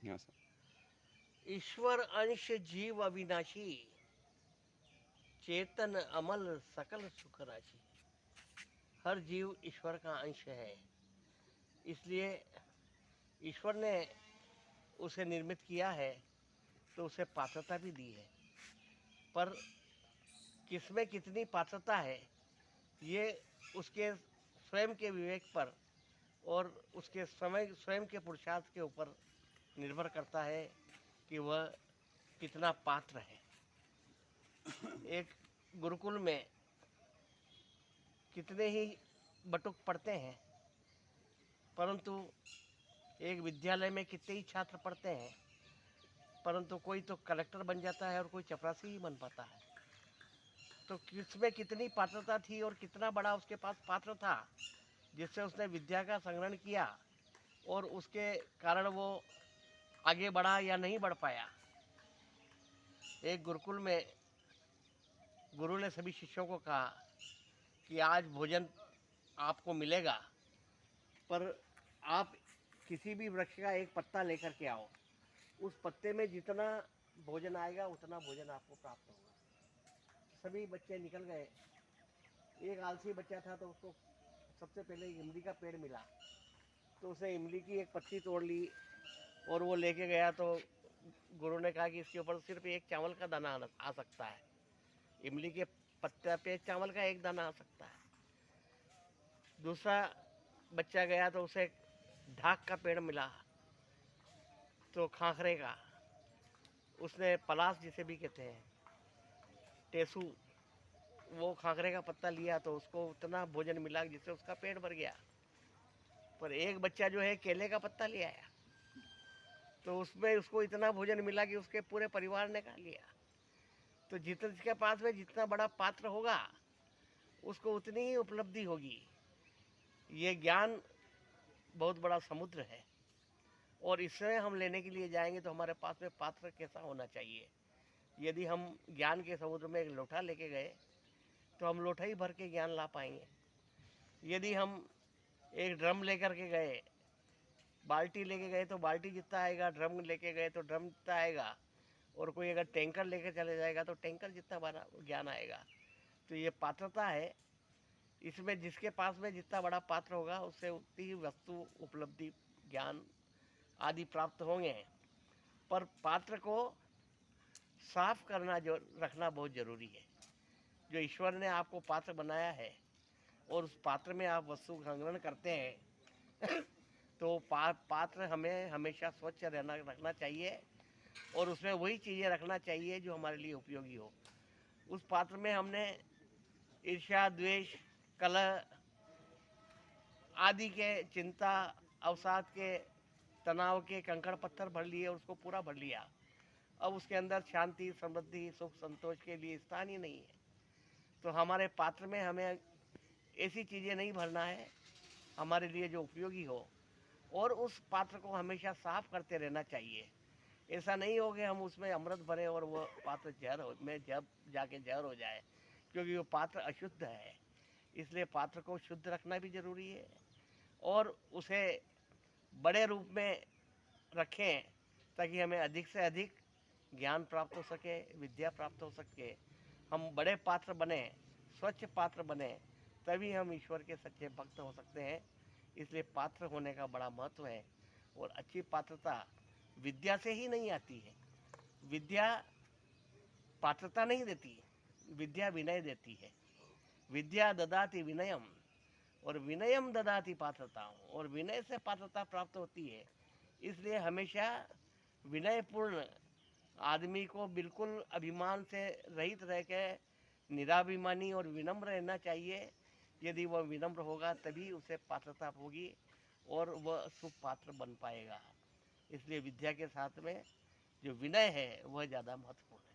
हाँ सर। ईश्वर अंश जीव अविनाशी, चेतन अमल सकल सुख राशि। हर जीव ईश्वर का अंश है, इसलिए ईश्वर ने उसे निर्मित किया है तो उसे पात्रता भी दी है। पर किसमें कितनी पात्रता है, ये उसके स्वयं के विवेक पर और उसके समय स्वयं के पुरुषार्थ के ऊपर निर्भर करता है कि वह कितना पात्र है। एक गुरुकुल में कितने ही बटुक पढ़ते हैं, परंतु एक विद्यालय में कितने ही छात्र पढ़ते हैं, परंतु कोई तो कलेक्टर बन जाता है और कोई चपरासी ही बन पाता है। तो किसमें कितनी पात्रता थी और कितना बड़ा उसके पास पात्र था जिससे उसने विद्या का संग्रहण किया और उसके कारण वो आगे बढ़ा या नहीं बढ़ पाया। एक गुरुकुल में गुरु ने सभी शिष्यों को कहा कि आज भोजन आपको मिलेगा, पर आप किसी भी वृक्ष का एक पत्ता लेकर के आओ। उस पत्ते में जितना भोजन आएगा उतना भोजन आपको प्राप्त होगा। सभी बच्चे निकल गए। एक आलसी बच्चा था तो उसको सबसे पहले इमली का पेड़ मिला, तो उसने इमली की एक पत्ती तोड़ ली और वो लेके गया। तो गुरु ने कहा कि इसके ऊपर सिर्फ एक चावल का दाना आ सकता है, इमली के पत्ते पे चावल का एक दाना आ सकता है। दूसरा बच्चा गया तो उसे ढाक का पेड़ मिला, तो खाखरे का। उसने पलास जिसे भी कहते हैं, टेसू, वो खाखरे का पत्ता लिया तो उसको उतना भोजन मिला जिससे उसका पेट भर गया। पर एक बच्चा जो है केले का पत्ता ले आया, तो उसमें उसको इतना भोजन मिला कि उसके पूरे परिवार ने खा लिया। तो जिसके पास में जितना बड़ा पात्र होगा उसको उतनी ही उपलब्धि होगी। ये ज्ञान बहुत बड़ा समुद्र है, और इसे हम लेने के लिए जाएंगे तो हमारे पास में पात्र कैसा होना चाहिए। यदि हम ज्ञान के समुद्र में एक लोटा लेके गए तो हम लोटा ही भर के ज्ञान ला पाएंगे। यदि हम एक ड्रम लेकर के गए, बाल्टी लेके गए तो बाल्टी जितना आएगा, ड्रम लेके गए तो ड्रम जितना आएगा, और कोई अगर टैंकर लेके चले जाएगा तो टैंकर जितना बड़ा ज्ञान आएगा। तो ये पात्रता है, इसमें जिसके पास में जितना बड़ा पात्र होगा उससे उतनी ही वस्तु, उपलब्धि, ज्ञान आदि प्राप्त होंगे। पर पात्र को साफ करना जो रखना बहुत जरूरी है। जो ईश्वर ने आपको पात्र बनाया है और उस पात्र में आप वस्तु संग्रहण करते हैं तो पात्र हमें हमेशा स्वच्छ रहना रखना चाहिए, और उसमें वही चीज़ें रखना चाहिए जो हमारे लिए उपयोगी हो। उस पात्र में हमने ईर्ष्या, द्वेष, कलह आदि के, चिंता, अवसाद के, तनाव के कंकड़ पत्थर भर लिए और उसको पूरा भर लिया। अब उसके अंदर शांति, समृद्धि, सुख, संतोष के लिए स्थान ही नहीं है। तो हमारे पात्र में हमें ऐसी चीज़ें नहीं भरना है हमारे लिए जो उपयोगी हो, और उस पात्र को हमेशा साफ करते रहना चाहिए। ऐसा नहीं हो कि हम उसमें अमृत भरे और वो पात्र जहर हो में जब जाके जहर हो जाए, क्योंकि वो पात्र अशुद्ध है। इसलिए पात्र को शुद्ध रखना भी जरूरी है, और उसे बड़े रूप में रखें ताकि हमें अधिक से अधिक ज्ञान प्राप्त हो सके, विद्या प्राप्त हो सके। हम बड़े पात्र बने, स्वच्छ पात्र बने, तभी हम ईश्वर के सच्चे भक्त हो सकते हैं। इसलिए पात्र होने का बड़ा महत्व है, और अच्छी पात्रता विद्या से ही नहीं आती है। विद्या पात्रता नहीं देती, विद्या विनय देती है। विद्या ददाति विनयम, और विनयम ददाति पात्रता, और विनय से पात्रता प्राप्त होती है। इसलिए हमेशा विनयपूर्ण आदमी को बिल्कुल अभिमान से रहित रह के निराभिमानी और विनम्र रहना चाहिए। यदि वह विनम्र होगा तभी उसे पात्रता होगी और वह सुपात्र बन पाएगा। इसलिए विद्या के साथ में जो विनय है वह ज़्यादा महत्वपूर्ण है।